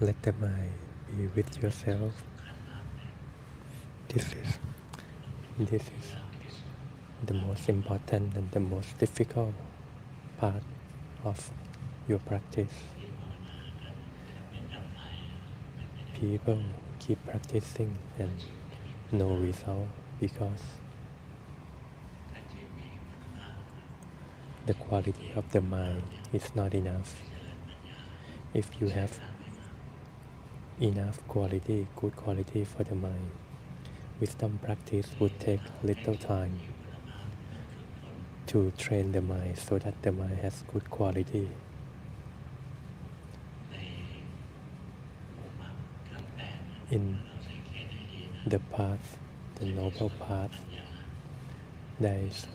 Let the mind be with yourself. This is the most important and the most difficult part of your practice. People keep practicing and no result because the quality of the mind is not enough. If you have enough quality, good quality for the mind, wisdom practice would take little time to train the mind so that the mind has good quality. In the path, the noble path, there is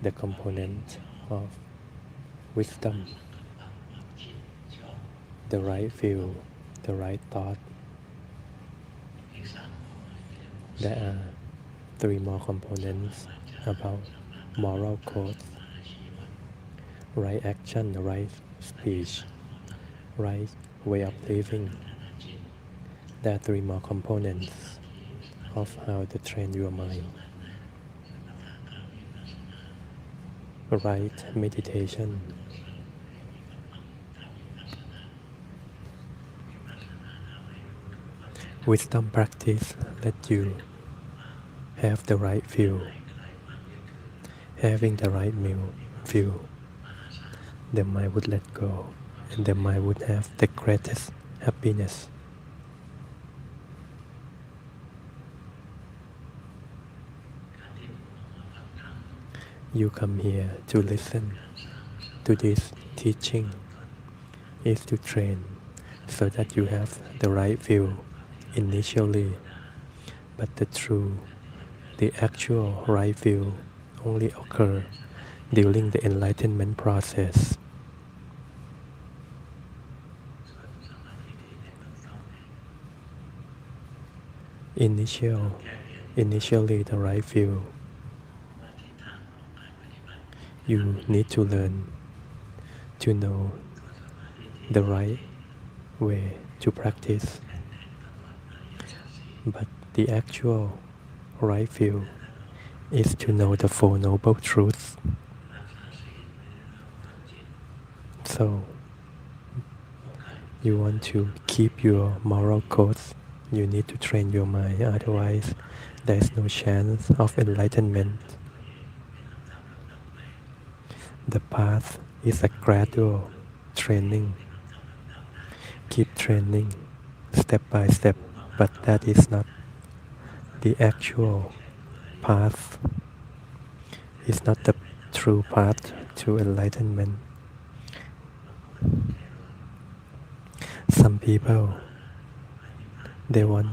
the component of wisdom, the right view, the right thought. There are three more components about moral code: right action, right speech, right way of living. There are three more components of how to train your mind. Right meditation. Wisdom practice let you have the right view. Having the right view, the mind would let go, and the mind would have the greatest happiness. You come here to listen to this teaching is to train so that you have the right view initially, but the actual right view only occur during the enlightenment process. Initially the right view, you need to learn to know the right way to practice, but the actual right view is to know the Four Noble Truths. So, you want to keep your moral codes, you need to train your mind, otherwise there is no chance of enlightenment. The path is a gradual training. Keep training step by step, but that is not the actual path. It's not the true path to enlightenment. Some people, they want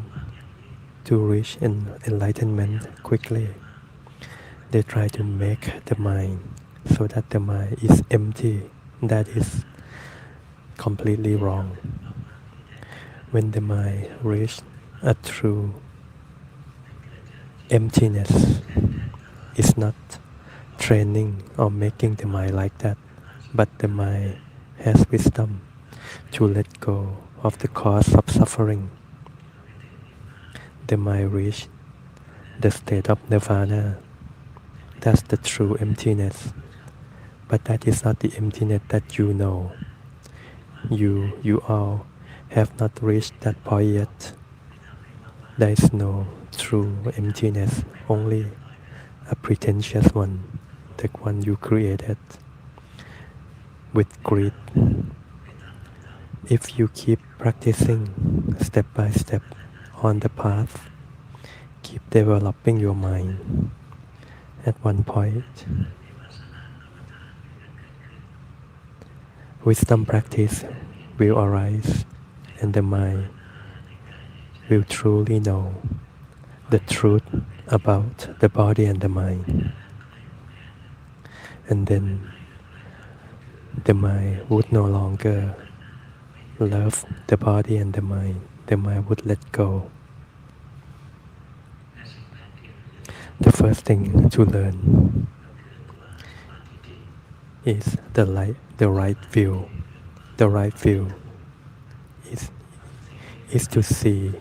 to reach enlightenment quickly. They try to make the mind so that the mind is empty. That is completely wrong. When the mind reaches a true emptiness, it's not training or making the mind like that, but the mind has wisdom to let go of the cause of suffering. The mind reaches the state of nirvana. That's the true emptiness. But that is not the emptiness that you know. You all have not reached that point yet. There is no true emptiness, only a pretentious one, the one you created with greed. If you keep practicing step by step on the path, keep developing your mind, at one point, wisdom practice will arise and the mind will truly know the truth about the body and the mind. And then the mind would no longer love the body and the mind. The mind would let go. The first thing to learn is the right view. The right view is is to see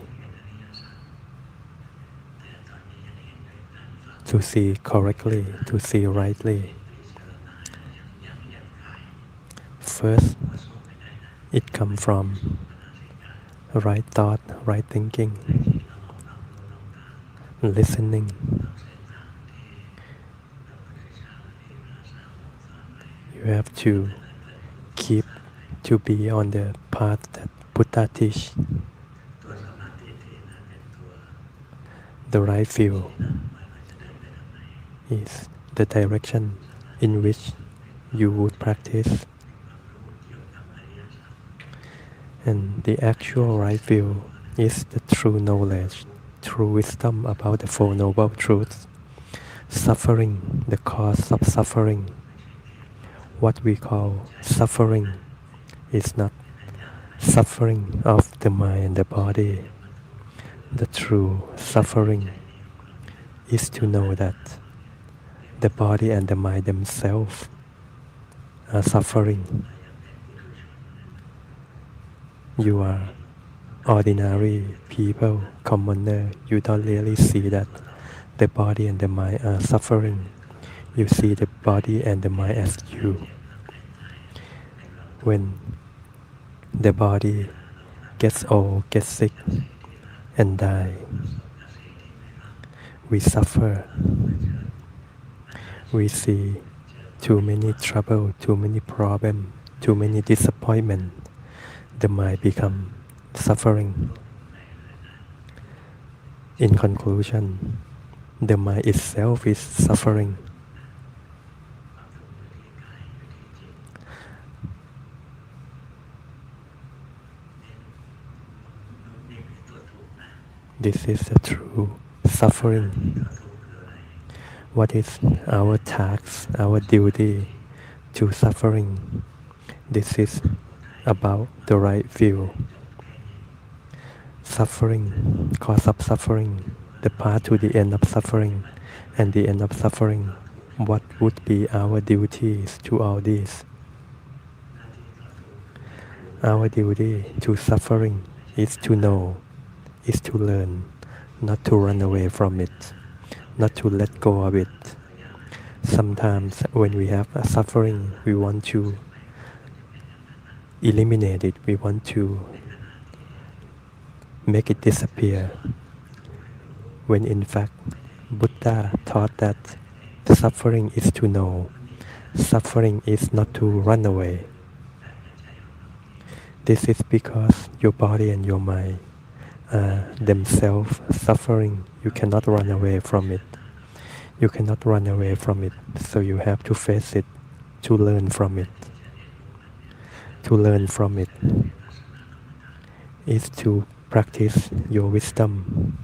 correctly, to see rightly. First, it comes from right thought, right thinking, listening. You have to keep to be on the path that Buddha teach. The right view is the direction in which you would practice. And the actual right view is the true knowledge, true wisdom about the Four Noble Truths. Suffering, the cause of suffering. What we call suffering is not suffering of the mind and the body. The true suffering is to know that the body and the mind themselves are suffering. You are ordinary people, commoner, you don't really see that the body and the mind are suffering. You see the body and the mind as you. When the body gets old, gets sick, and die, we suffer. We see too many trouble, too many problems, too many disappointments. The mind becomes suffering. In conclusion, the mind itself is suffering. This is the true suffering. What is our task, our duty to suffering? This is about the right view. Suffering, cause of suffering, the path to the end of suffering, and the end of suffering. What would be our duties to all this? Our duty to suffering is to know, is to learn, not to run away from it, not to let go of it. Sometimes when we have a suffering, we want to eliminate it, we want to make it disappear. When in fact, Buddha taught that the suffering is to know, suffering is not to run away. This is because your body and your mind are themselves suffering. You cannot run away from it. You cannot run away from it, so you have to face it, to learn from it. To learn from it is to practice your wisdom.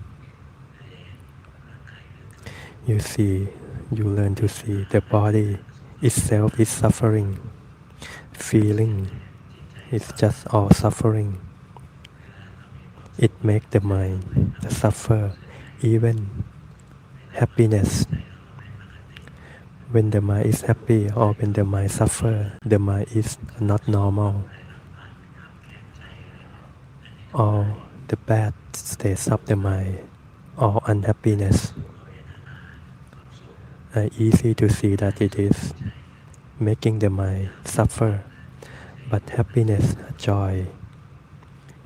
You learn to see the body itself is suffering. Feeling is just all suffering. It makes the mind suffer, even happiness. When the mind is happy or when the mind suffers, the mind is not normal. All the bad states of the mind, all unhappiness, are easy to see that it is making the mind suffer. But happiness, joy,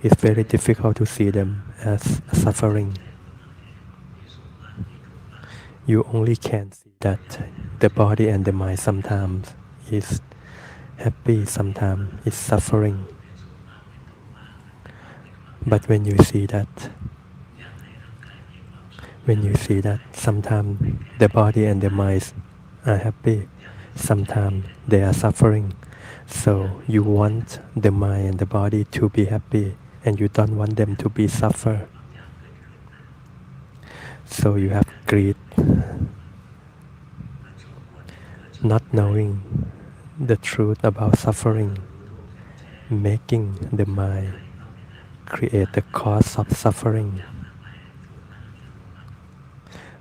it's very difficult to see them as suffering. You only can see that the body and the mind sometimes is happy, sometimes is suffering. But when you see that sometimes the body and the mind are happy, sometimes they are suffering. So you want the mind and the body to be happy, and you don't want them to be suffer. So you have greed, not knowing the truth about suffering, making the mind create the cause of suffering.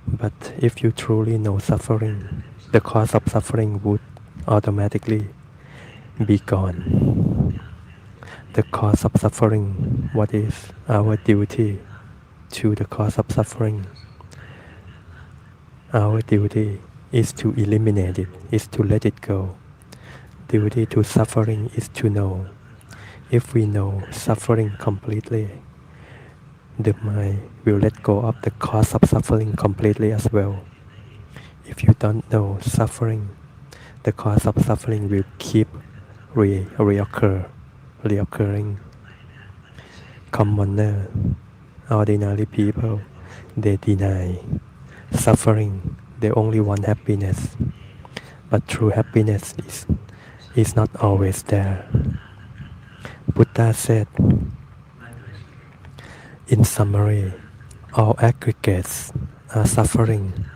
But if you truly know suffering, the cause of suffering would automatically be gone. the cause of suffering. What is our duty to the cause of suffering? Our duty is to eliminate it, is to let it go. Duty to suffering is to know. If we know suffering completely, the mind will let go of the cause of suffering completely as well. If you don't know suffering, the cause of suffering will keep reoccurring. Commoner, ordinary people, they deny suffering. They only want happiness. But true happiness is not always there. Buddha said, in summary, all aggregates are suffering.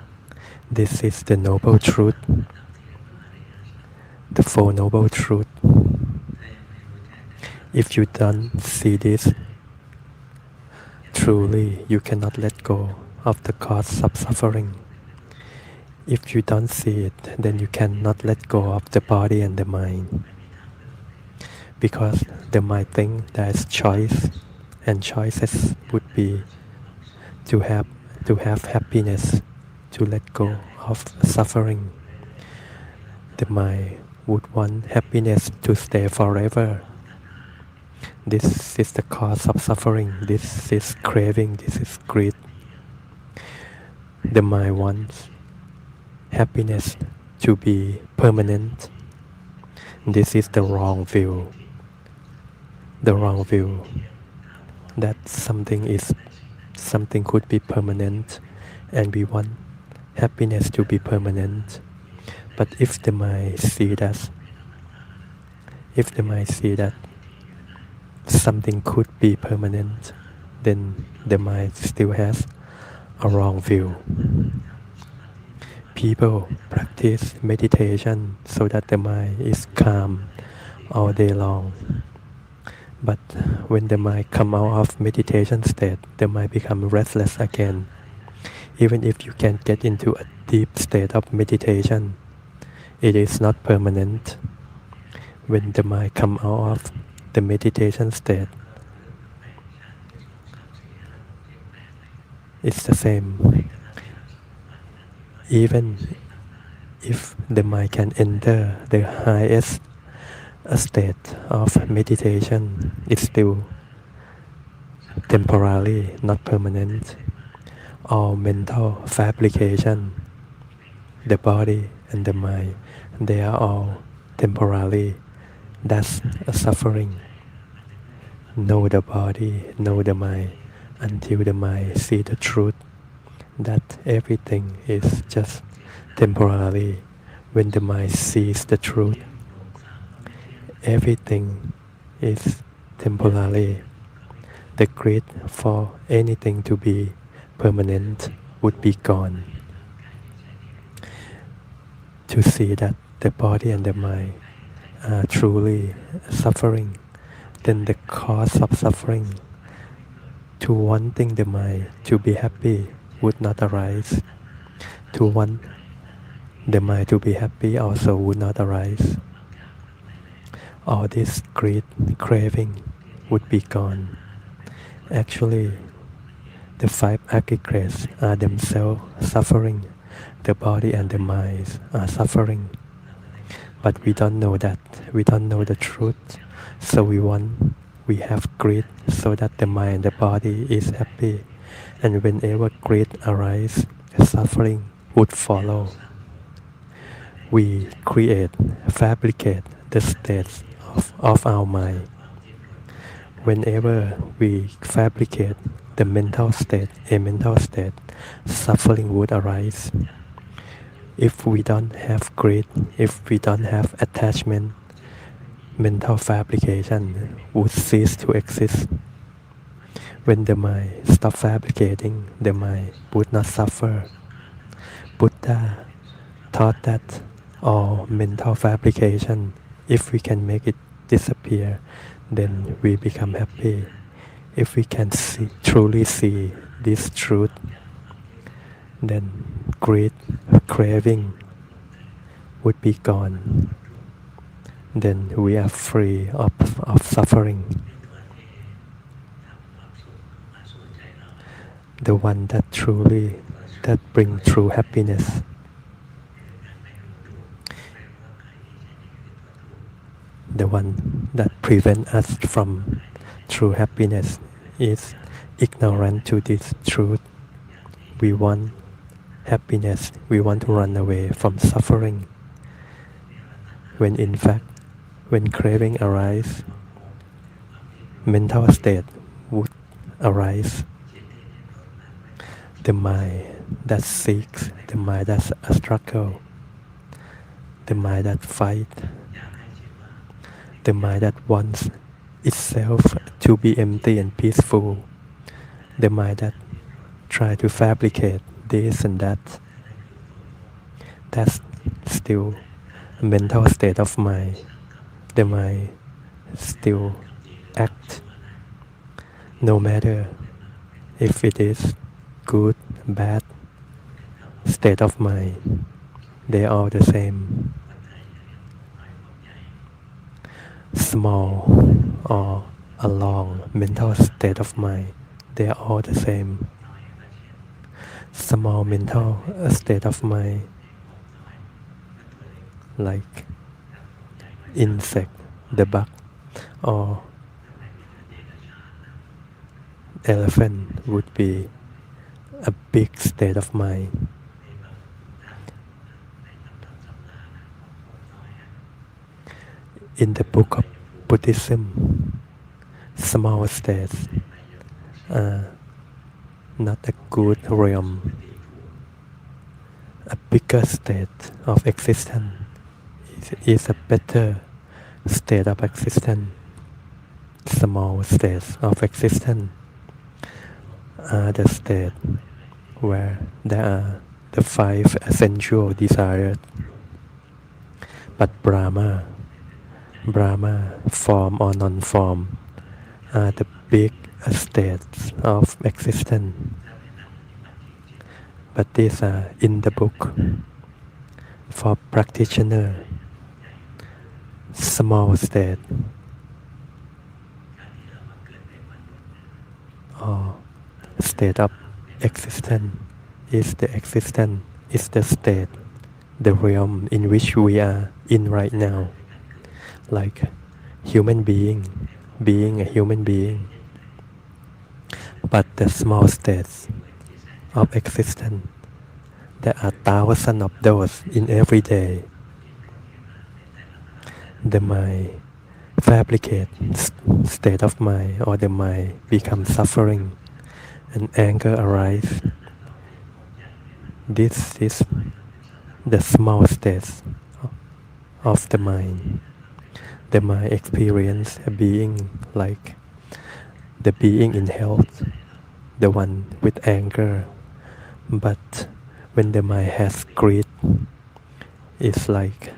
This is the noble truth, the Four Noble Truth. If you don't see this truly, you cannot let go of the cause of suffering. If you don't see it, then you cannot let go of the body and the mind. Because the mind thinks there is choice, and choices would be to have happiness, to let go of suffering. The mind would want happiness to stay forever. This is the cause of suffering. This is craving. This is greed. The mind wants happiness to be permanent. This is the wrong view. The wrong view that something could be permanent, and we want happiness to be permanent. But if the mind see that something could be permanent, then the mind still has a wrong view. People practice meditation so that the mind is calm all day long. But when the mind comes out of meditation state, the mind becomes restless again. Even if you can get into a deep state of meditation, it is not permanent. When the mind comes out of the meditation state, it's the same. Even if the mind can enter the highest state of meditation, it's still temporary, not permanent. All mental fabrication, the body and the mind, they are all temporary. That's a suffering. Know the body, know the mind, until the mind see the truth that everything is just temporary. When the mind sees the truth, everything is temporary. The greed for anything to be permanent would be gone. To see that the body and the mind are truly suffering, then the cause of suffering, to wanting the mind to be happy, would not arise. To want the mind to be happy also would not arise. All this greed, craving would be gone. Actually, the five aggregates are themselves suffering. The body and the mind are suffering. But we don't know that. We don't know the truth. So we have greed so that the mind and the body is happy. And whenever greed arises, suffering would follow. We fabricate the states of our mind. Whenever we fabricate the mental state, a mental state, suffering would arise. If we don't have greed, if we don't have attachment, mental fabrication would cease to exist. When the mind stops fabricating, the mind would not suffer. Buddha taught that all mental fabrication, if we can make it disappear, then we become happy. If we can truly see this truth, then greed, craving would be gone. then we are free of suffering. The one that bring true happiness, the one that prevent us from true happiness is ignorant to this truth. We want happiness, we want to run away from suffering, when in fact, when craving arises, mental state would arise. The mind that seeks, the mind that's a struggle, the mind that fight, the mind that wants itself to be empty and peaceful, the mind that try to fabricate this and that, that's still a mental state of mind. The mind still act, no matter if it is good, bad state of mind, they are the same. Small or a long mental state of mind, they are all the same. Small mental state of mind, like insect, the bug, or elephant would be a big state of mind. In the book of Buddhism, small states are not a good realm. A bigger state of existence is a better state of existence. Small states of existence are the state where there are the five essential desires. But Brahma, form or non-form, are the big states of existence. But these are in the book. For practitioner, small state or state of existence is the state, the realm in which we are in right now. Like human being a human being. But the small states of existence, there are thousands of those in every day. The mind fabricates state of mind, or the mind becomes suffering and anger arises. This is the small states of the mind. The mind experience a being like the being in health, the one with anger. But when the mind has greed, it's like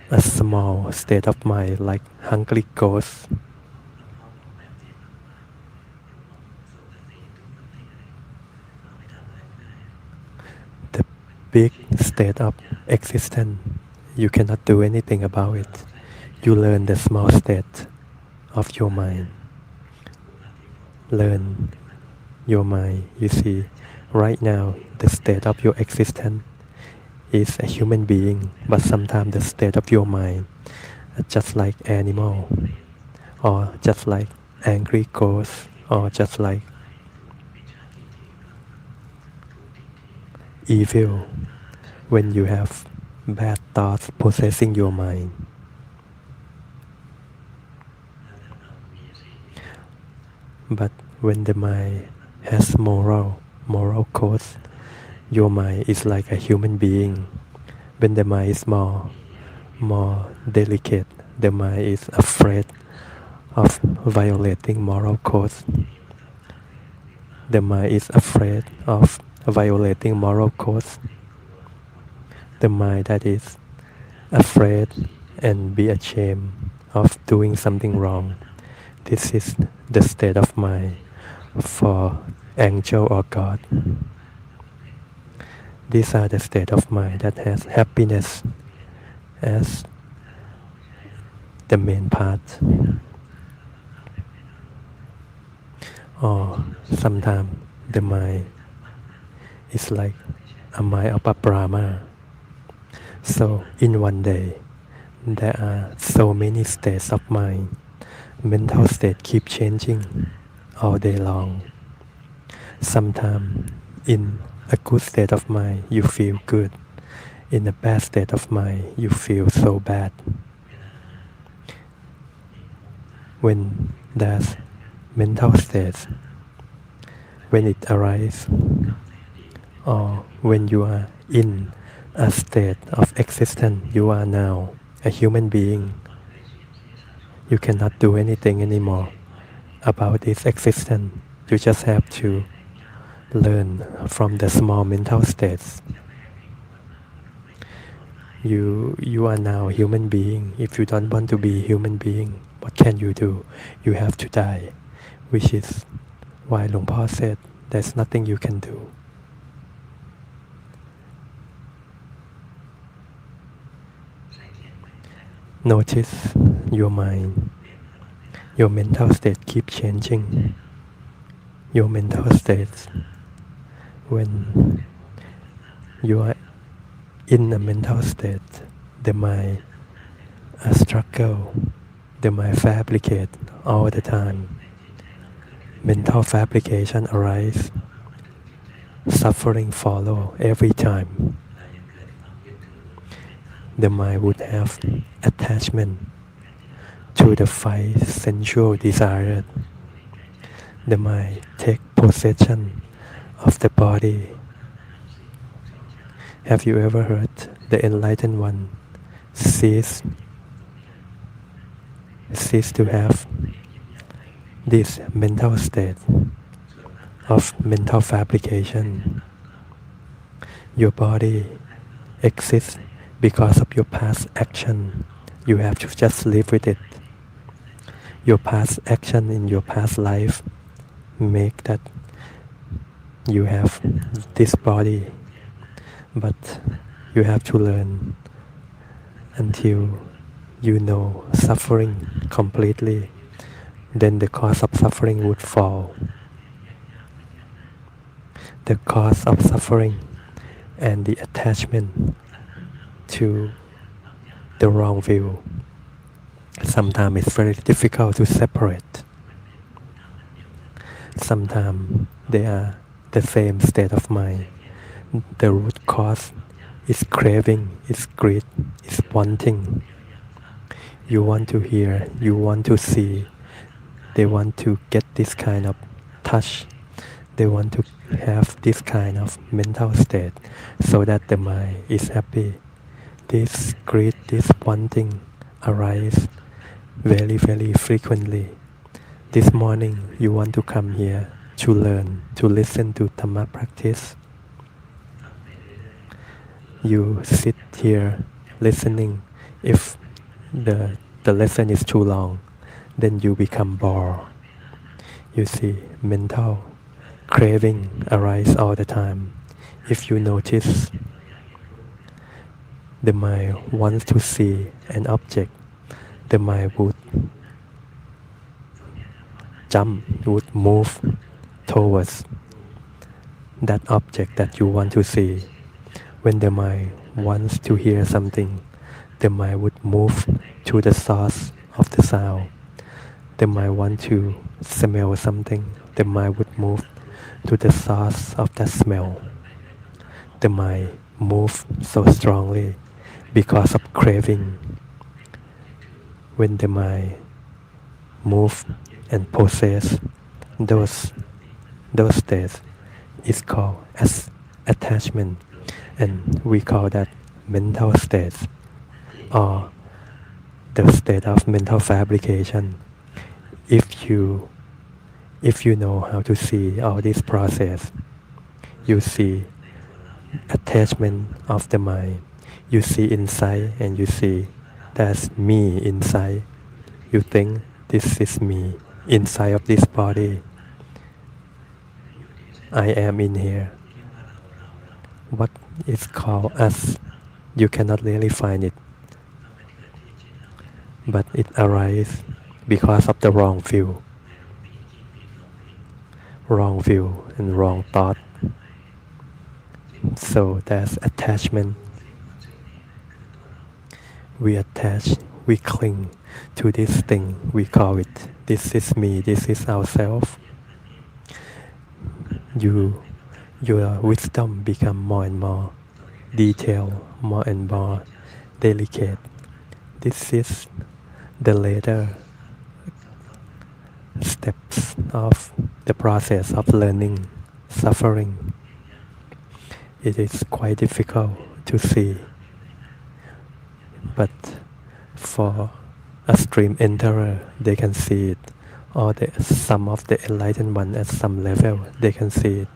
a small state of mind, like hungry ghost. The big state of existence, you cannot do anything about it. You learn the small state of your mind. Learn your mind. You see, right now, the state of your existence is a human being, but sometimes the state of your mind is just like animal, or just like angry ghost, or just like evil when you have bad thoughts possessing your mind. But when the mind has moral codes, your mind is like a human being. When the mind is more delicate, the mind is afraid of violating moral codes. The mind is afraid of violating moral codes. The mind that is afraid and be ashamed of doing something wrong. This is the state of mind for angel or God. These are the state of mind that has happiness as the main part. Or sometimes the mind is like a mind of a Brahma. So in one day, there are so many states of mind. Mental state keep changing all day long. Sometimes in a good state of mind, you feel good. In a bad state of mind, you feel so bad. When there's mental states, when it arises, or when you are in a state of existence, you are now a human being. You cannot do anything anymore about this existence. You just have to learn from the small mental states. You are now a human being. If you don't want to be a human being, what can you do? You have to die, which is why Luangpo said there's nothing you can do. Notice your mind. Your mental state keep changing. Your mental states, when you are in a mental state, the mind struggle, the mind fabricate all the time. Mental fabrication arise, suffering follow every time. The mind would have attachment to the five sensual desires. The mind take possession of the body. Have you ever heard the enlightened one cease to have this mental state of mental fabrication? Your body exists because of your past action. You have to just live with it. Your past action in your past life make that you have this body, but you have to learn until you know suffering completely. Then the cause of suffering would fall. The cause of suffering and the attachment to the wrong view. Sometimes it's very difficult to separate. Sometimes they are the same state of mind. The root cause is craving, is greed, is wanting. You want to hear, you want to see. They want to get this kind of touch. They want to have this kind of mental state so that the mind is happy. This greed, this wanting arise very, very frequently. This morning you want to come here to learn, to listen to Dhamma practice. You sit here listening. If the lesson is too long, then you become bored. You see, mental craving arise all the time. If you notice, the mind wants to see an object, the mind would jump, would move towards that object that you want to see. When the mind wants to hear something, the mind would move to the source of the sound. The mind wants to smell something, the mind would move to the source of that smell. The mind moves so strongly because of craving. When the mind moves and possess those states, is called as attachment, and we call that mental states or the state of mental fabrication. If you know how to see all this process, you see attachment of the mind, you see inside, and you see there's me inside. You think this is me inside of this body. I am in here. What is called us, you cannot really find it. but it arises because of the wrong view and wrong thought. So there's attachment. We attach, we cling to this thing. We call it, this is me, this is ourself. Your wisdom become more and more detailed, more and more delicate. This is the later steps of the process of learning, suffering. It is quite difficult to see, but for a stream enterer, they can see it, or some of the enlightened one at some level, they can see it.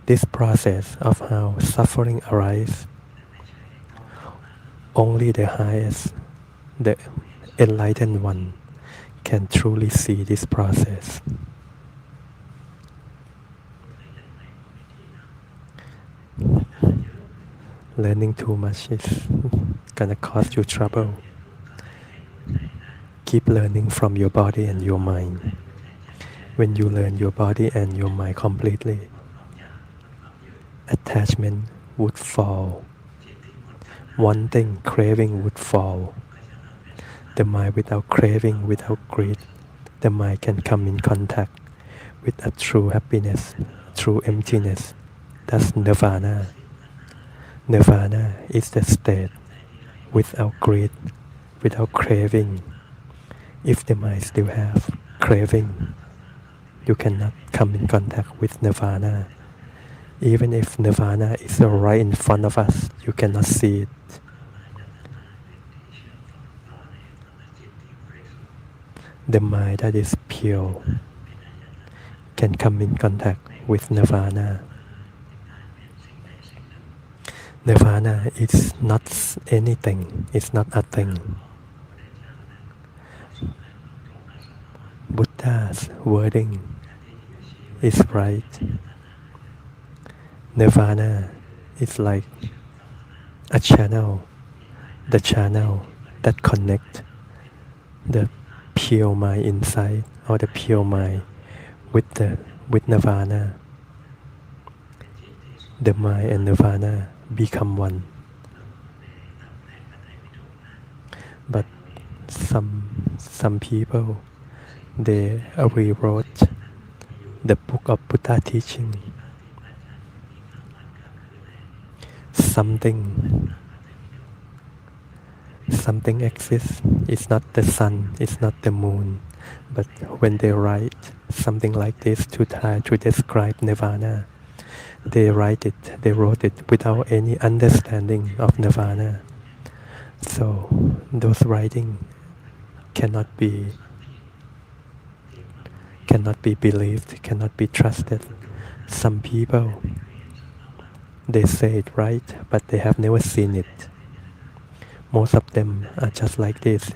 This process of how suffering arises, only the highest, the enlightened one can truly see this process. Learning too much is gonna cause you trouble. Keep learning from your body and your mind. When you learn your body and your mind completely, attachment would fall. Wanting, craving would fall. The mind without craving, without greed, the mind can come in contact with a true happiness, true emptiness. That's nirvana. Nirvana is the state without greed, without craving. If the mind still have craving, you cannot come in contact with nirvana. Even if nirvana is right in front of us, you cannot see it. The mind that is pure can come in contact with nirvana. Nirvana is not anything, it's not a thing. Buddha's wording is right. Nirvana is like a channel, the channel that connects the pure mind inside, or the pure mind with nirvana. The mind and nirvana become one. But some people, they rewrote the book of Buddha teaching. Something exists. It's not the sun, it's not the moon. But when they write something like this to try to describe nirvana, they wrote it without any understanding of nirvana. So those writings cannot be believed, cannot be trusted. Some people, they say it right, but they have never seen it. Most of them are just like this.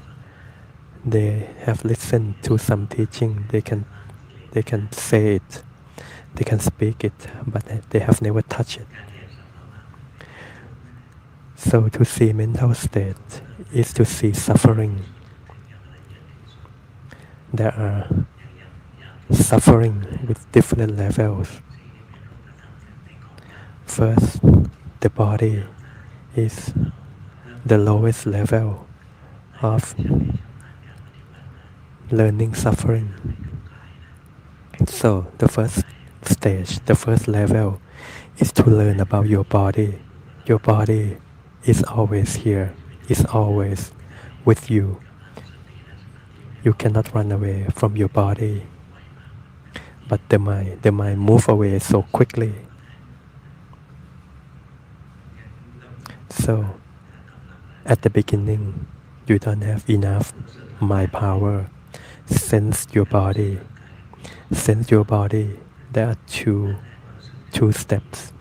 They have listened to some teaching, they can say it, they can speak it, but they have never touched it. So to see mental state is to see suffering. There are suffering with different levels. First, the body is the lowest level of learning suffering. So the first stage, the first level is to learn about your body. Your body is always here, is always with you. You cannot run away from your body. But the mind moves away so quickly. So at the beginning, you don't have enough mind power. Sense your body. Sense your body. There are two steps.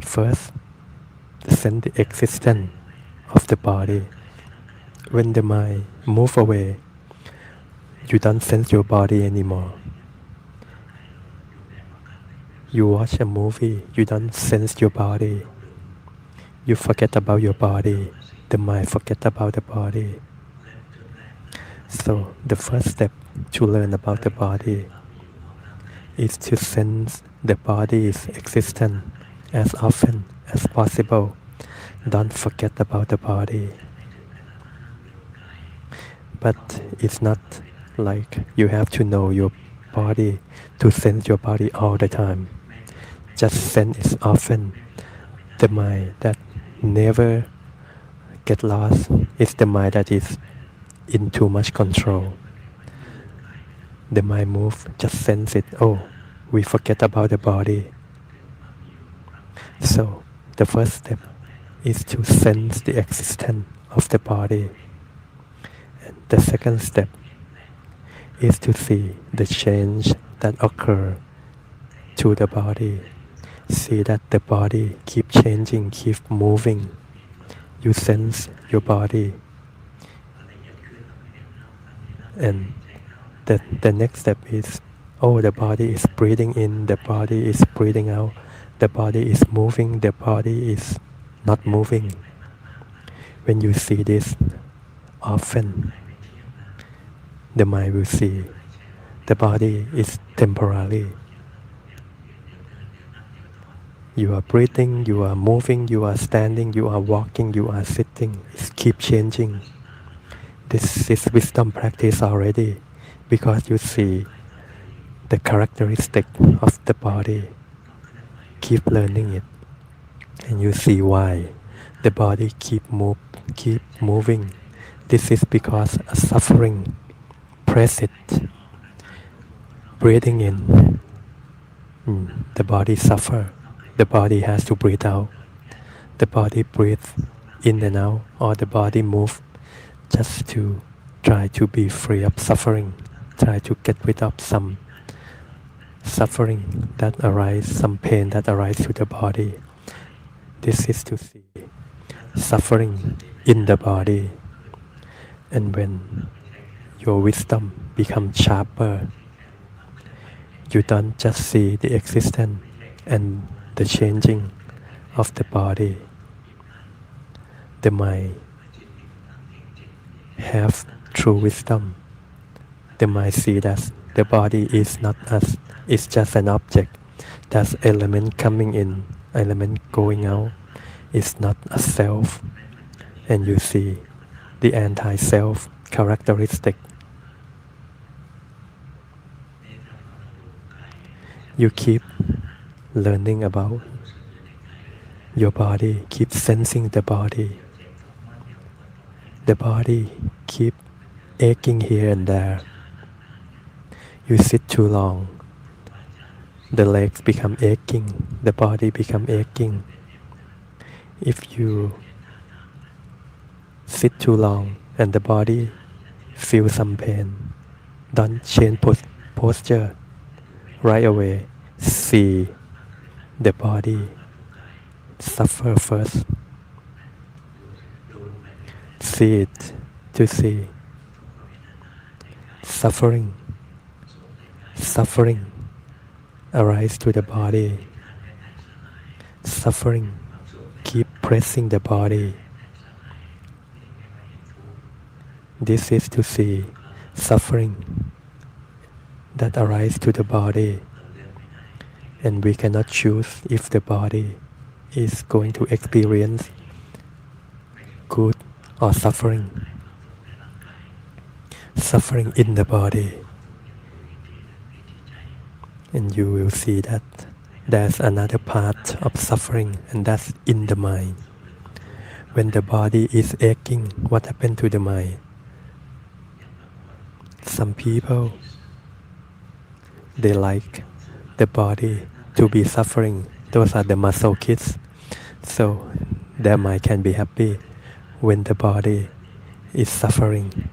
First, sense the existence of the body. When the mind moves away, you don't sense your body anymore. You watch a movie, you don't sense your body. You forget about your body. the mind forget about the body. So the first step to learn about the body is to sense the body's existence as often as possible. Don't forget about the body. But it's not like you have to know your body to sense your body all the time. Just sense it often. The mind that never get lost is the mind that is in too much control. The mind move, just sense it. Oh, we forget about the body. So the first step is to sense the existence of the body. And the second step is to see the change that occur to the body. See that the body keep changing, keep moving. You sense your body. And the next step is, oh, the body is breathing in, the body is breathing out, the body is moving, the body is not moving. When you see this often, the mind will see the body is temporary. You are breathing, you are moving, you are standing, you are walking, you are sitting. It keeps changing. This is wisdom practice already, because you see the characteristic of the body. Keep learning it, and you see why the body keep moving. This is because a suffering press it. Breathing in, the body suffer. The body has to breathe out. The body breathes in and out, or the body move just to try to be free of suffering, try to get rid of some suffering that arises, some pain that arises to the body. This is to see suffering in the body. And when your wisdom becomes sharper, you don't just see the existence and the changing of the body. The mind have true wisdom. The mind see that the body is not us, it's just an object. There's element coming in, element going out. It's not a self. And you see the anti-self characteristic. You keep learning about your body, keep sensing the body. The body keep aching here and there. You sit too long, the legs become aching, the body become aching. If you sit too long and the body feel some pain, don't change posture right away. See the body suffer first. See it to see suffering. Suffering arise to the body. Suffering keep pressing the body. This is to see suffering that arise to the body. And we cannot choose if the body is going to experience good or suffering. Suffering in the body. And you will see that there's another part of suffering, and that's in the mind. When the body is aching, what happened to the mind? Some people, they like the body to be suffering. Those are the masochists. So their mind can be happy when the body is suffering.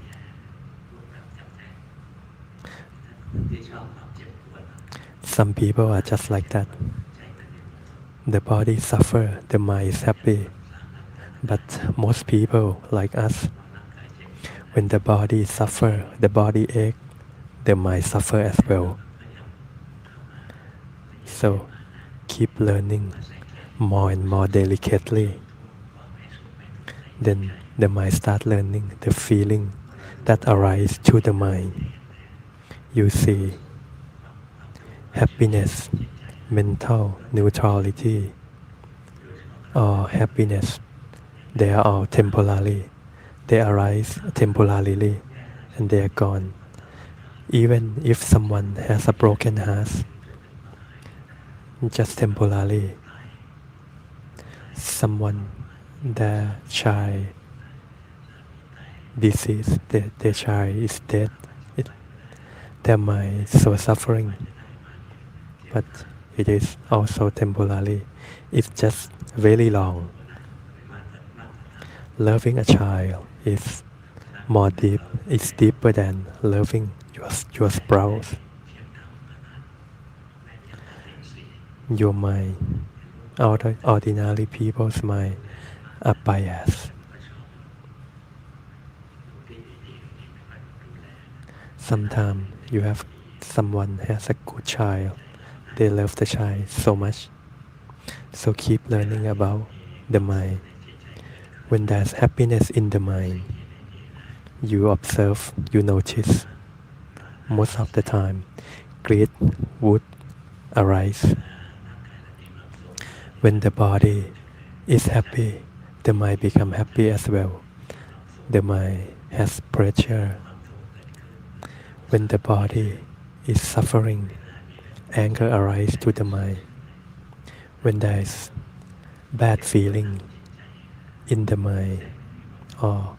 Some people are just like that. The body suffers, the mind is happy. But most people like us, when the body suffers, the body aches, the mind suffers as well. So keep learning more and more delicately. Then the mind start learning the feeling that arise to the mind. You see happiness, mental neutrality, or happiness. They are all temporary. They arise temporarily and they are gone. Even if someone has a broken heart, just temporarily. Someone, their child disease, their child is dead. Their mind is so suffering, but it is also temporary. It's just very long. Loving a child is more deep. It's deeper than loving your spouse. Your mind, ordinary people's mind, are biased. Sometimes you have someone has a good child. They love the child so much. So keep learning about the mind. When there's happiness in the mind, you observe, you notice. Most of the time, greed would arise. When the body is happy, the mind becomes happy as well. The mind has pressure. When the body is suffering, anger arises to the mind. When there is bad feeling in the mind or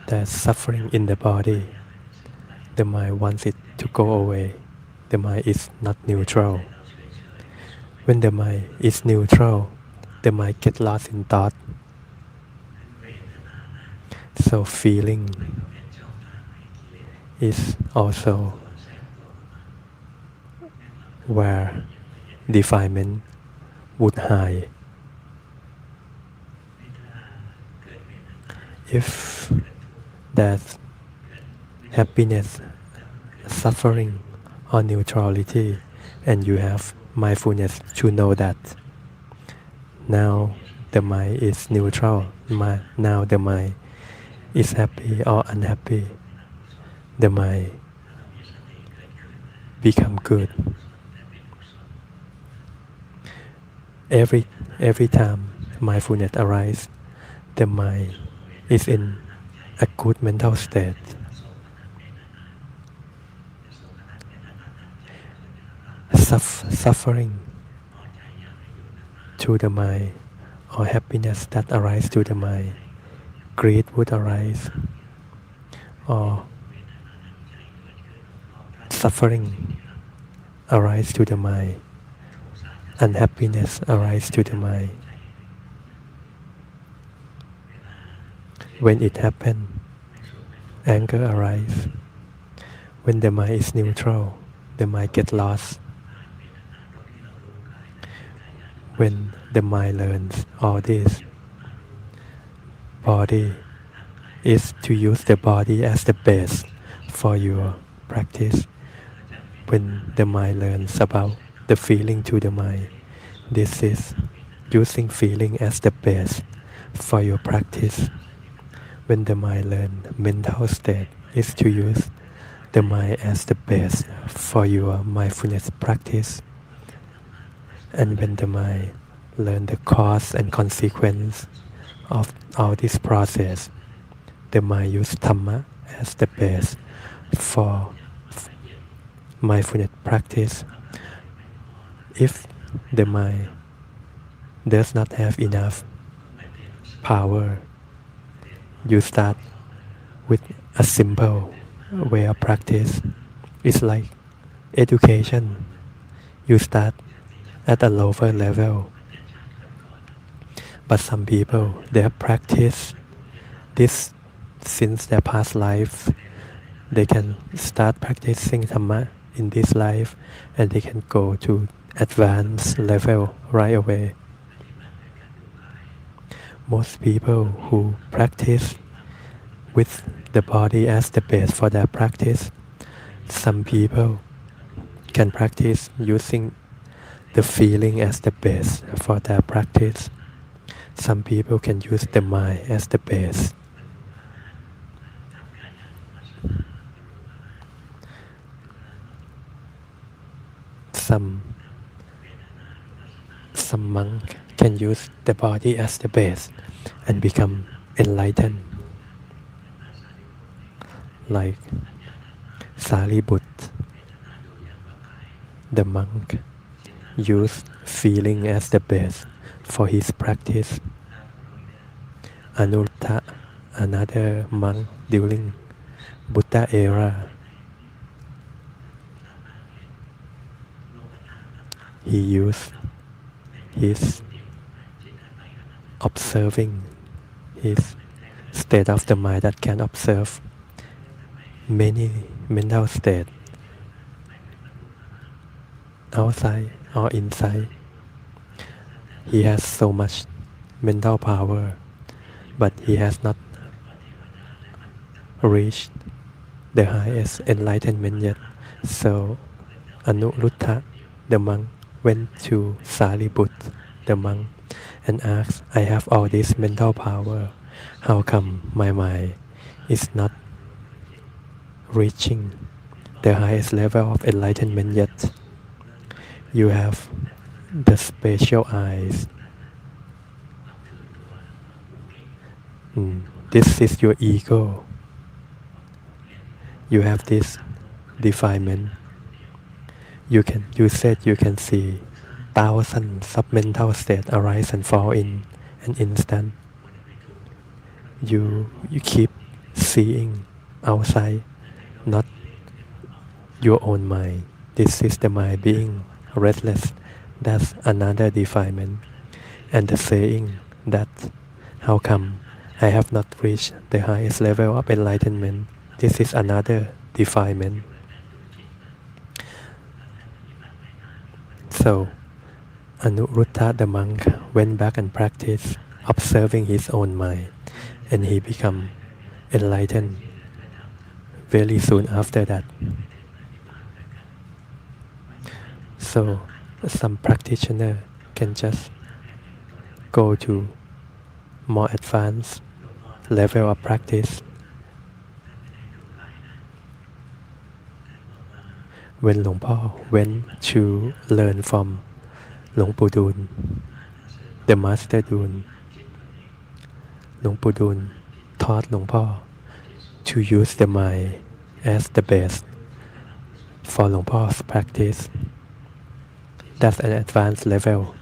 there's suffering in the body, the mind wants it to go away. The mind is not neutral. When the mind is neutral, the mind gets lost in thought. So feeling is also where defilement would hide. If there's happiness, suffering, or neutrality, and you have mindfulness to know that now the mind is neutral, now the mind is happy or unhappy, the mind become good. Every time mindfulness arises, the mind is in a good mental state. Suffering to the mind or happiness that arises to the mind, greed would arise, or suffering arise to the mind, unhappiness arise to the mind. When it happens, anger arises. When the mind is neutral, the mind gets lost. When the mind learns all this, body is to use the body as the base for your practice. When the mind learns about the feeling to the mind, this is using feeling as the base for your practice. When the mind learns mental state, is to use the mind as the base for your mindfulness practice. And when the mind learns the cause and consequence of all this process, the mind uses Dhamma as the base for mindfulness practice. If the mind does not have enough power, you start with a simple way of practice. It's like education. You start at a lower level. But some people, they have practiced this since their past life. They can start practicing Dhamma in this life and they can go to advanced level right away. Most people who practice with the body as the base for their practice, some people can practice using the feeling as the base for their practice. Some people can use the mind as the base. some monk can use the body as the base and become enlightened, like Sariputta, the monk used feeling as the base for his practice. Anuruddha, another monk during Buddha era, he used his observing, his state of the mind that can observe many mental states outside or inside. He has so much mental power, but he has not reached the highest enlightenment yet. So Anuruddha, the monk, went to Sariputta, the monk, and asked, I have all this mental power. How come my mind is not reaching the highest level of enlightenment yet? You have the spatial eyes. This is your ego. You have this defilement. You said you can see thousands of mental states arise and fall in an instant. You keep seeing outside, not your own mind. This is the mind being restless. That's another defilement. And the saying that how come I have not reached the highest level of enlightenment, this is another defilement. So Anuruddha the monk went back and practiced observing his own mind, and he became enlightened very soon after that. So some practitioner can just go to more advanced level of practice. When Luangpo went to learn from Luangpu Dun, the Master Dun, Luangpu Dun taught Luangpo to use the mind as the base for Luangpo's practice. That's an advanced level.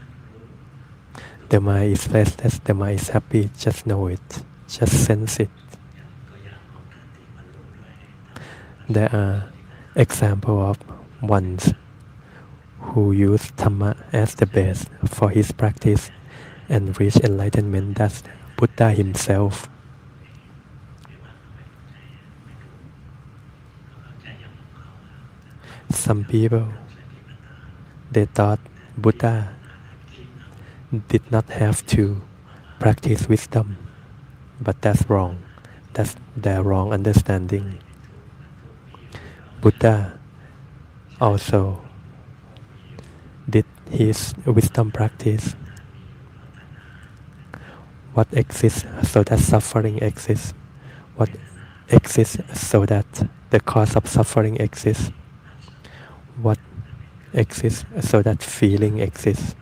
The mind is restless, the mind is happy, just know it, just sense it. There are examples of ones who use Dhamma as the base for his practice and reach enlightenment. That's Buddha himself. Some people, they thought Buddha did not have to practice wisdom, but that's wrong. That's their wrong understanding. Buddha also did his wisdom practice. What exists so that suffering exists? What exists so that the cause of suffering exists? What exists so that feeling exists?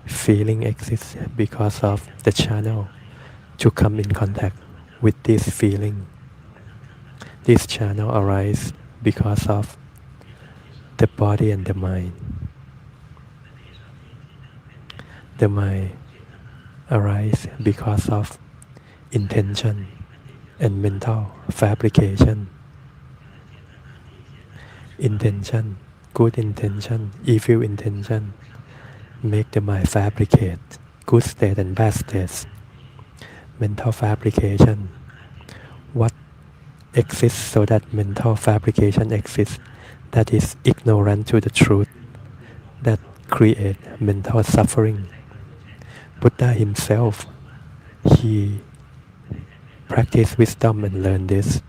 Feeling exists because of the channel to come in contact with this feeling. This channel arises because of the body and the mind. The mind arises because of intention and mental fabrication. Intention, good intention, evil intention, make the mind fabricate good state and bad states. Mental fabrication. What exists so that mental fabrication exists? That is ignorant to the truth that create mental suffering. Buddha himself, he practiced wisdom and learned this,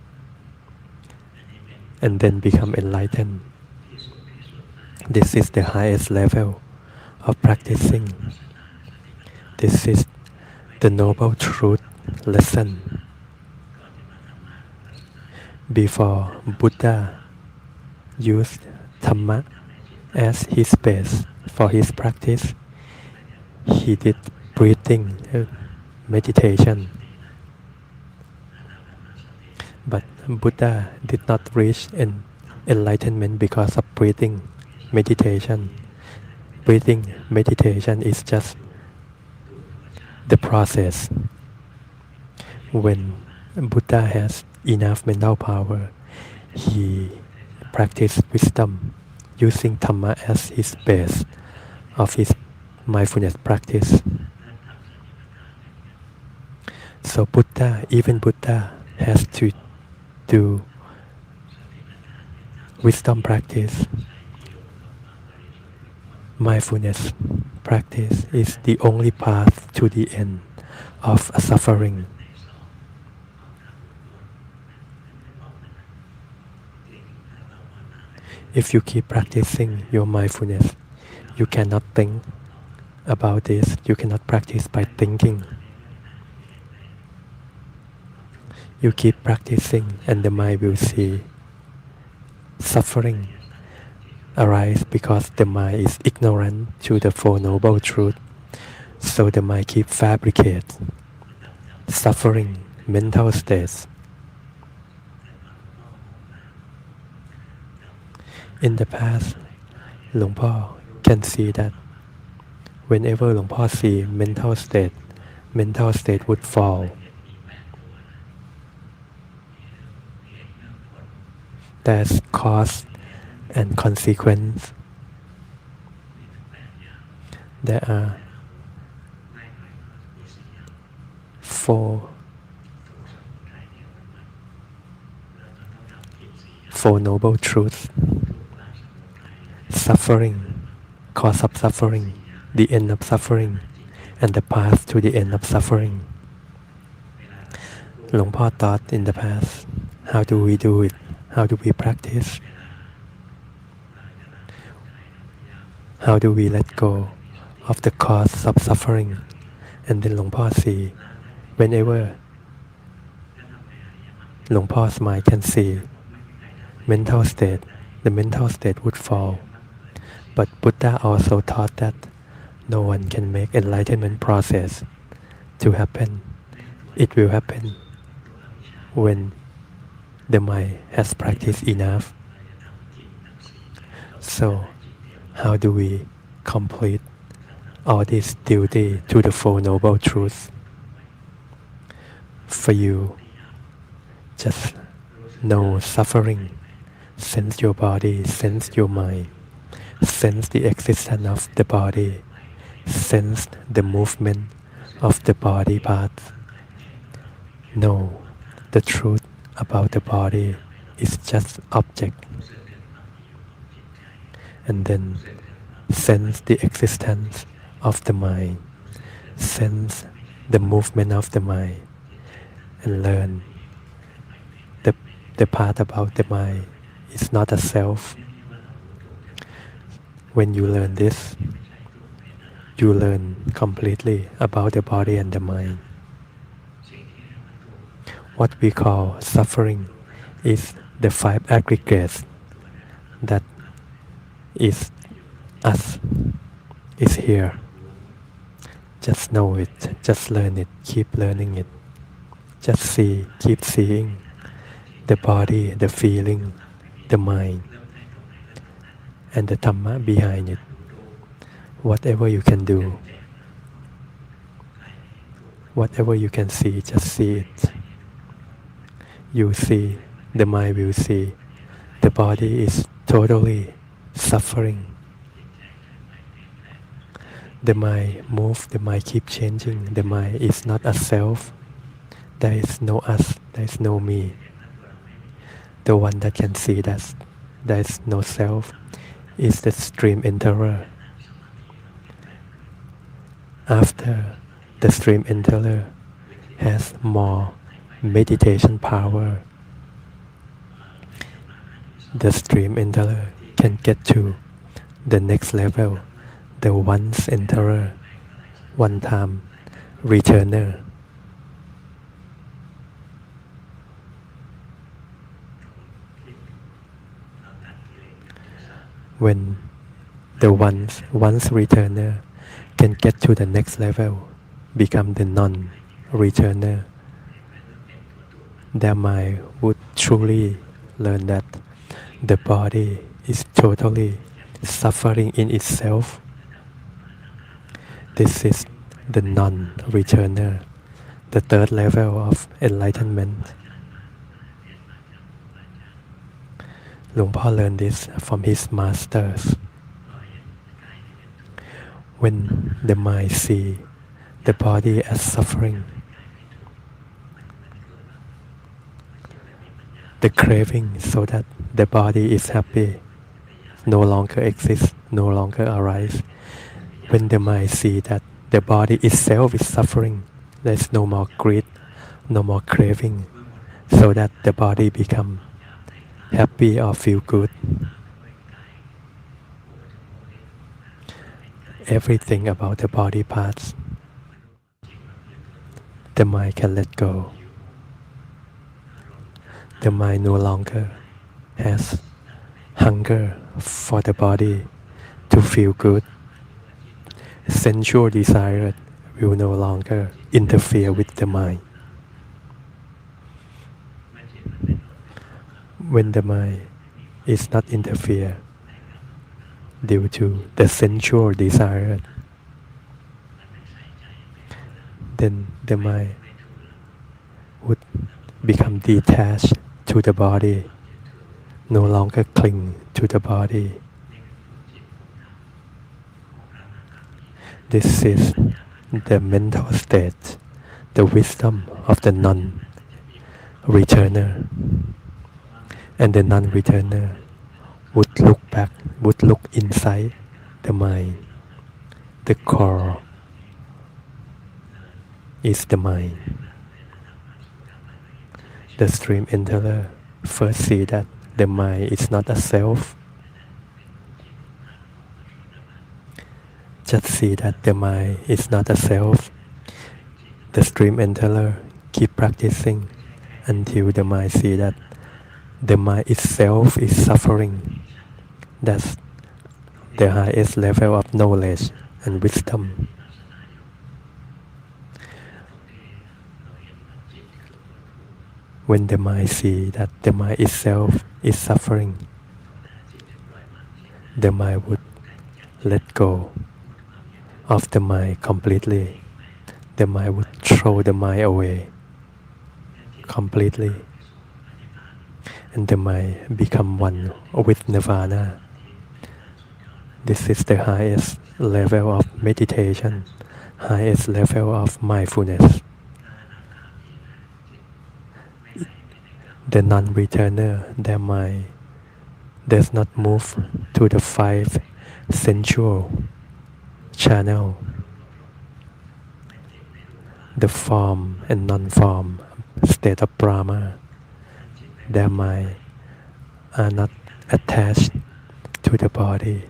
and then become enlightened. This is the highest level of practicing. This is the noble truth lesson. Before Buddha used Dhamma as his base for his practice. He did breathing meditation, but Buddha did not reach enlightenment because of breathing meditation. Breathing meditation is just the process. When Buddha has enough mental power, he practiced wisdom using Dhamma as his base of his mindfulness practice. So even Buddha has to do wisdom practice. Mindfulness practice is the only path to the end of suffering. If you keep practicing your mindfulness, you cannot think about this. You cannot practice by thinking. You keep practicing and the mind will see suffering arise because the mind is ignorant to the Four Noble Truths. So the mind keep fabricate suffering mental states. In the past, Luangpo can see that whenever Luangpo see mental state would fall. There's cause and consequence. There are four noble truths. Suffering, cause of suffering, the end of suffering, and the path to the end of suffering. Luangpo thought in the past, how do we do it? How do we practice? How do we let go of the cause of suffering? And then Luangpo see, whenever Luangpo's mind can see mental state, the mental state would fall. But Buddha also taught that no one can make enlightenment process to happen. It will happen when the mind has practiced enough. So how do we complete all this duty to the Four Noble Truths? For you, just know suffering, sense your body, sense your mind, sense the existence of the body, sense the movement of the body parts. Know the truth about the body is just object. And then sense the existence of the mind, sense the movement of the mind, and learn the part about the mind is not a self. When you learn this, you learn completely about the body and the mind. What we call suffering is the five aggregates that is us, is here. Just know it, just learn it, keep learning it. Just see, keep seeing the body, the feeling, the mind, and the Dhamma behind it. Whatever you can do, whatever you can see, just see it. You see, the mind will see. The body is totally suffering. The mind moves, the mind keeps changing. The mind is not a self. There is no us, there is no me. The one that can see that there is no self is the stream enterer. After the stream enterer has more meditation power, the stream enterer can get to the next level, the once enterer, one time returner. When The once returner can get to the next level, become the non-returner. Their mind would truly learn that the body is totally suffering in itself. This is the non-returner, the third level of enlightenment. Luang Por learned this from his masters. When the mind sees the body as suffering, the craving so that the body is happy no longer exists, no longer arises. When the mind sees that the body itself is suffering, there is no more greed, no more craving, so that the body becomes happy or feel good. Everything about the body parts, the mind can let go. The mind no longer has hunger for the body to feel good. Sensual desire will no longer interfere with the mind. When the mind is not interfere due to the sensual desire, then the mind would become detached to the body, no longer cling to the body. This is the mental state, the wisdom of the non-returner. And the non-returner would look back, would look inside the mind. The core is the mind. The stream enterer first see that the mind is not a self. Just see that the mind is not a self. The stream enterer keep practicing until the mind see that the mind itself is suffering. That's the highest level of knowledge and wisdom. When the mind sees that the mind itself is suffering, the mind would let go of the mind completely. The mind would throw the mind away completely. And the mind become one with nirvana. This is the highest level of meditation, highest level of mindfulness. The non-returner, their mind does not move to the five sensual channel, the form and non-form state of Brahma. Their mind are not attached to the body.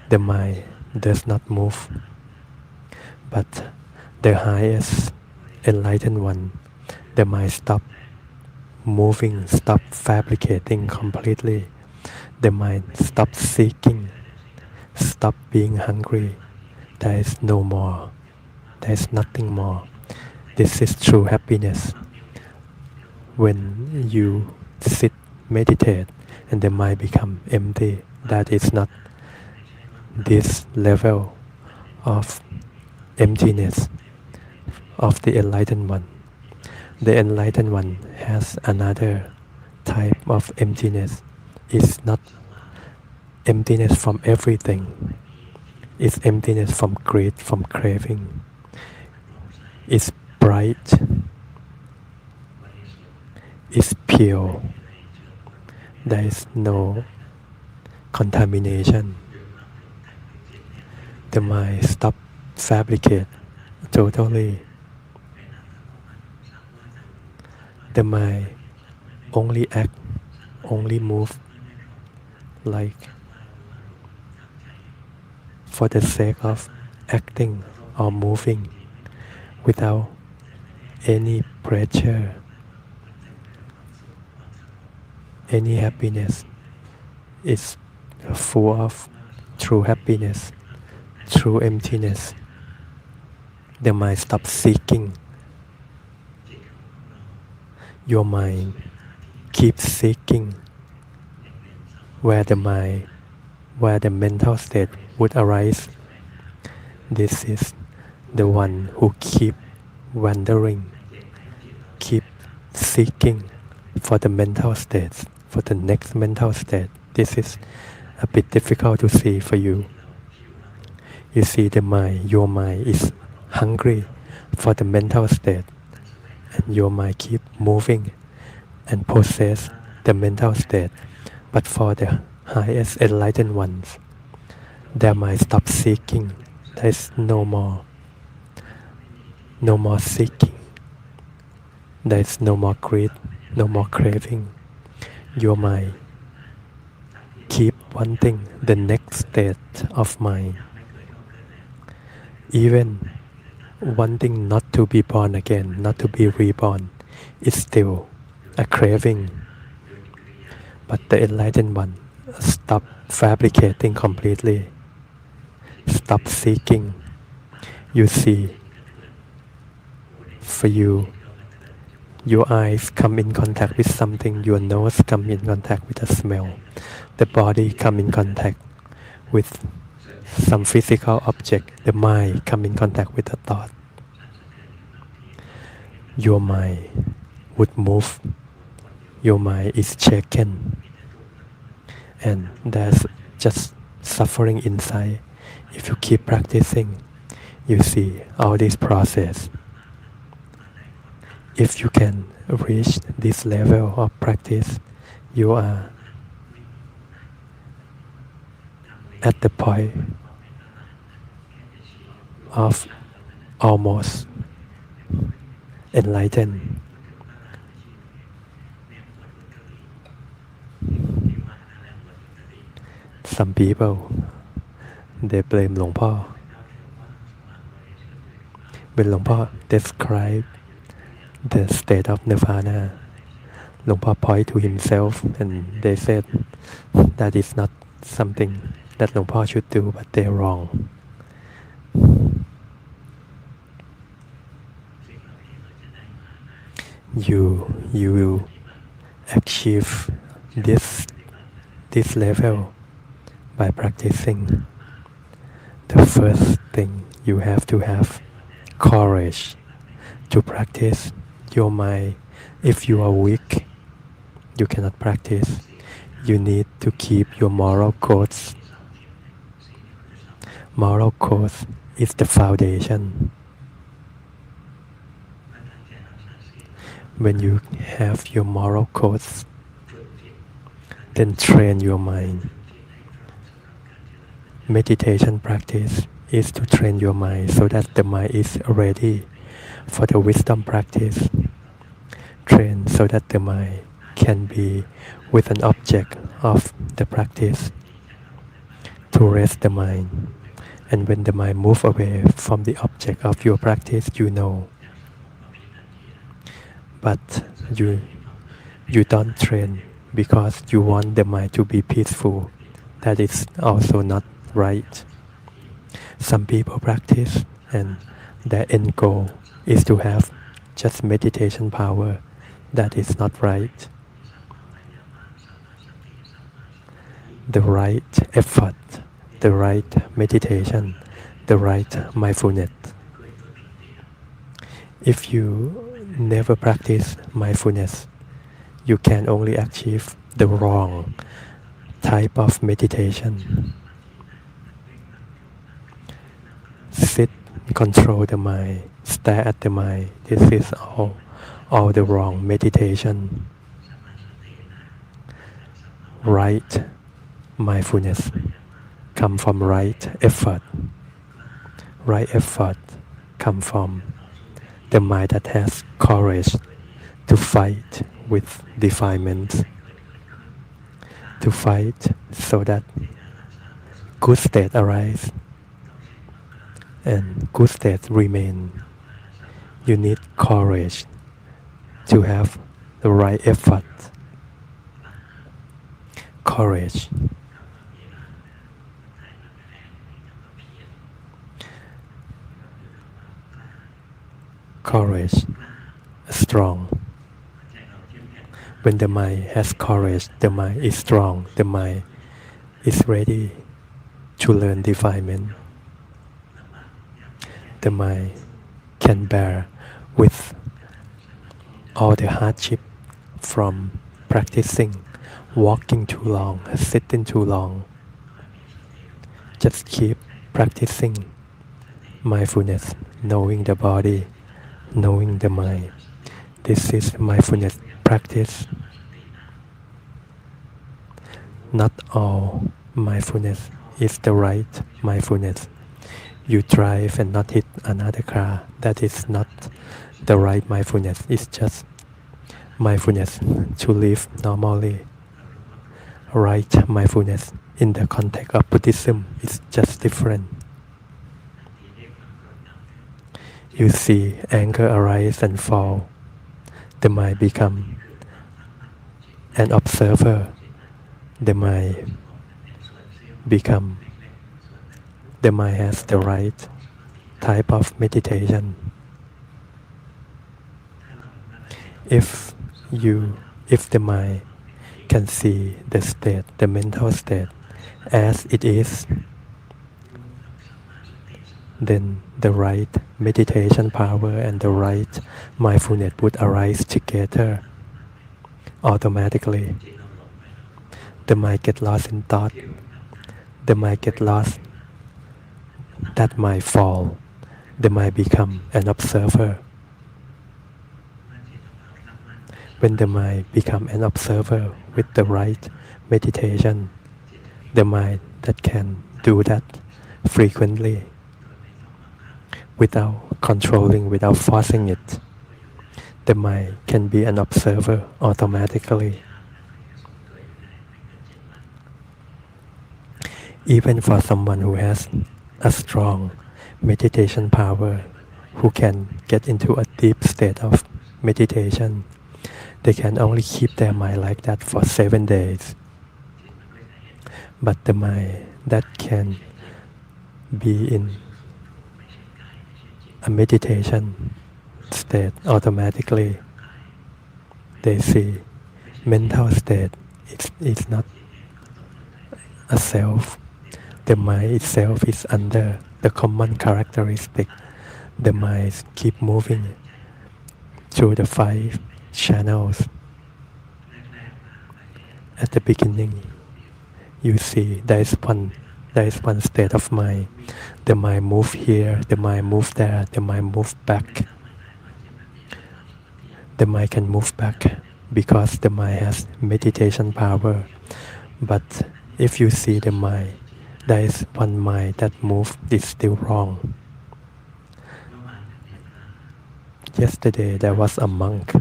The mind does not move. But the highest enlightened one, the mind stops moving, stop fabricating completely. The mind stops seeking, stop being hungry. There is no more. There is nothing more. This is true happiness. When you sit, meditate, and the mind become empty, that is not this level of emptiness of the enlightened one. The enlightened one has another type of emptiness. It's not emptiness from everything. It's emptiness from greed, from craving. It's bright. It's pure. There is no contamination. The mind stops fabricate totally. The mind only act, only move like for the sake of acting or moving without any pressure, any happiness. It's full of through happiness, through emptiness. The mind stops seeking. Your mind keeps seeking where the mental state would arise. This is the one who keep wandering, keep seeking for the mental states, for the next mental state. This is a bit difficult to see for you. You see your mind is hungry for the mental state, and your mind keep moving and possess the mental state. But for the highest enlightened ones, their mind stops seeking. There is no more seeking. There is no more greed, no more craving. Your mind keep wanting the next state of mind. Even wanting not to be born again, not to be reborn, is still a craving. But the enlightened one stop fabricating completely, stop seeking. You see, for you, your eyes come in contact with something, your nose come in contact with a smell, the body come in contact with some physical object, the mind come in contact with a thought. Your mind would move, your mind is shaken, and there's just suffering inside. If you keep practicing, you see all this process. If you can reach this level of practice, you are at the point of almost enlightened. Some people, they blame Luangpo. When Luangpo described the state of nirvana, Luangpo pointed to himself and they said that is not something that Luangpo should do, but they're wrong. You will achieve this level by practicing. The first thing you have to have courage to practice. Your mind, if you are weak, you cannot practice. You need to keep your moral codes. Moral codes is the foundation. When you have your moral codes, then train your mind. Meditation practice is to train your mind so that the mind is ready for the wisdom practice. Train so that the mind can be with an object of the practice, to rest the mind. And when the mind moves away from the object of your practice, you know. But you don't train because you want the mind to be peaceful. That is also not right. Some people practice and their end goal is to have just meditation power. That is not right. The right effort, the right meditation, the right mindfulness. If you never practice mindfulness, you can only achieve the wrong type of meditation. Sit, control the mind, stare at the mind. This is all the wrong meditation. Right mindfulness come from right effort. Right effort come from the mind that has courage to fight with defilements, to fight so that good state arise and good state remain. You need courage to have the right effort. Courage. courage, strong. When the mind has courage, the mind is strong, the mind is ready to learn defilement. The mind can bear with all the hardship from practicing, walking too long, sitting too long. Just keep practicing mindfulness, knowing the body, knowing the mind. This is mindfulness practice. Not all mindfulness is the right mindfulness. You drive and not hit another car. That is not the right mindfulness. It's just mindfulness to live normally. Right mindfulness in the context of Buddhism is just different. You see anger arise and fall. The mind become an observer. The mind has the right type of meditation. If the mind can see the state, the mental state as it is, then the right meditation power and the right mindfulness would arise together automatically. The mind get lost in thought. The mind get lost. That might fall. The mind become an observer. When the mind become an observer with the right meditation, the mind that can do that frequently without controlling, without forcing it, the mind can be an observer automatically. Even for someone who has a strong meditation power, who can get into a deep state of meditation, they can only keep their mind like that for 7 days. But the mind that can be in a meditation state automatically, they see mental state is not a self. The mind itself is under the common characteristic. The mind keep moving through the 5 channels. At the beginning, you see there is one state of mind. The mind move here, the mind move there, the mind move back. The mind can move back because the mind has meditation power. But if you see the mind, there is one mind that moves, it's still wrong. Yesterday there was a monk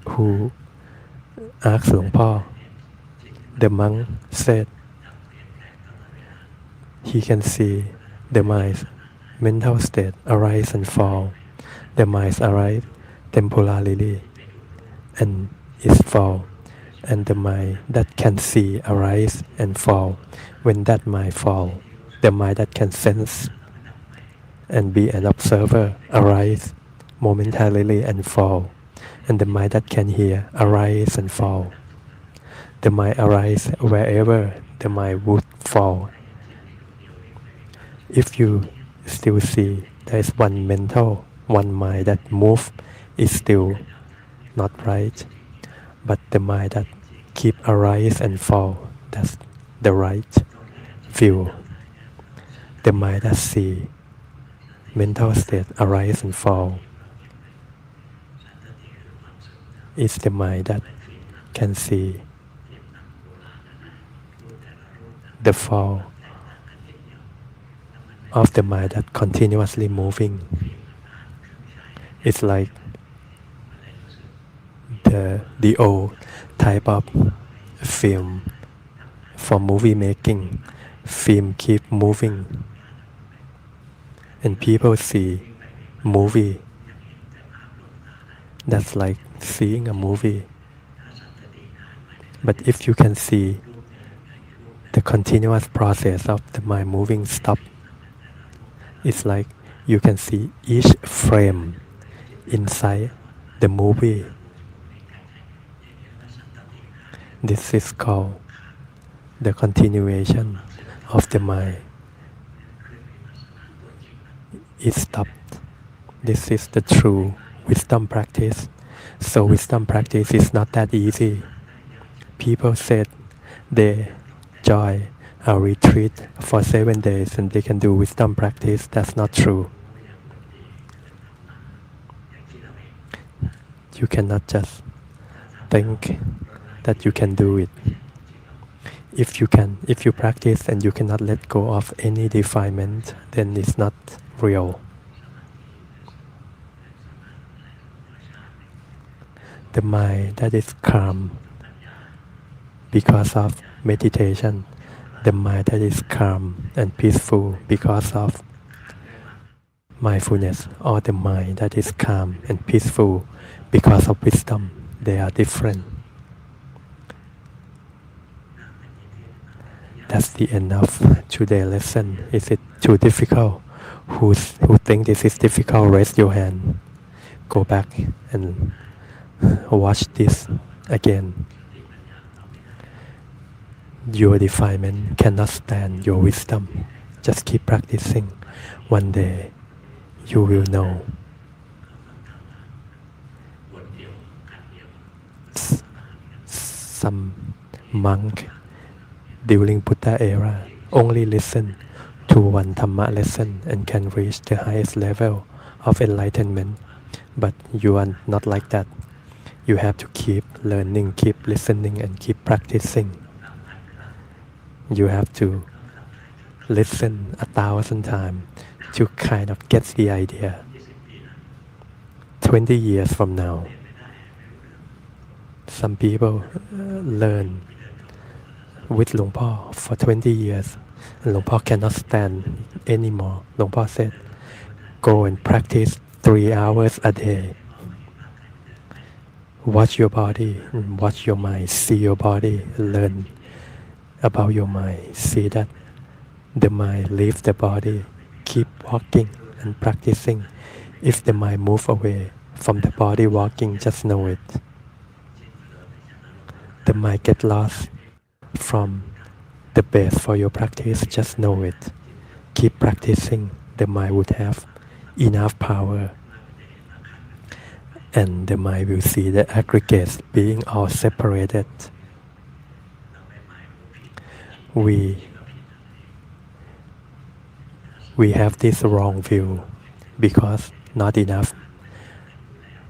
who asked Luangpo. The monk said he can see the mind's mental state arise and fall. The mind arise temporarily and is fall. And the mind that can see arise and fall. When that mind fall, the mind that can sense and be an observer arise momentarily and fall. And the mind that can hear arise and fall. The mind arise wherever the mind would fall. If you still see there is one mind that moves, is still not right. But the mind that keep arise and fall, that's the right view. The mind that see mental state arise and fall is the mind that can see the fall of the mind that continuously moving. It's like the old type of film for movie making. Film keep moving and people see movie. That's like seeing a movie. But if you can see the continuous process of the mind moving stop, it's like you can see each frame inside the movie. This is called the continuation of the mind. It stopped. This is the true wisdom practice. So wisdom practice is not that easy. People said they join a retreat for 7 days and they can do wisdom practice. That's not true. You cannot just think that you can do it. If you practice and you cannot let go of any defilement, then it's not real. The mind that is calm because of meditation, the mind that is calm and peaceful because of mindfulness, or the mind that is calm and peaceful because of wisdom, they are different. That's the end of today's lesson. Is it too difficult? Who think this is difficult, raise your hand. Go back and watch this again. Your defilement cannot stand your wisdom. Just keep practicing. One day you will know. Some monk during Buddha era only listen to one Dhamma lesson and can reach the highest level of enlightenment. But you are not like that. You have to keep learning, keep listening, and keep practicing. You have to listen 1,000 times to kind of get the idea. 20 years from now, some people learn with Luangpu for 20 years. And Luangpu cannot stand anymore. Luangpu said, go and practice 3 hours a day. Watch your body, watch your mind, see your body, learn about your mind. See that the mind leaves the body. Keep walking and practicing. If the mind moves away from the body walking, just know it. The mind get lost from the base for your practice, just know it. Keep practicing. The mind would have enough power. And the mind will see the aggregates being all separated. We have this wrong view because not enough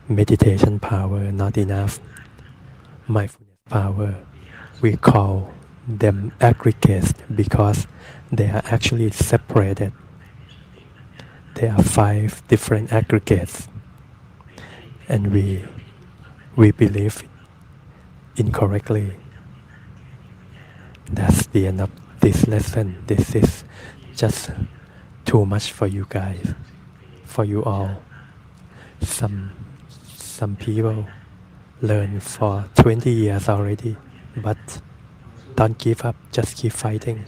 meditation power, not enough mindfulness power. We call them aggregates because they are actually separated. There are 5 different aggregates, and we believe incorrectly. That's the end of this lesson. This is just too much for you guys, for you all. Some people learn for 20 years already, but don't give up, just keep fighting.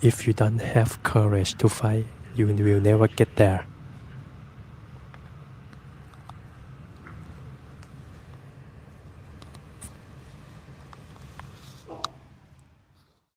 If you don't have courage to fight, you will never get there.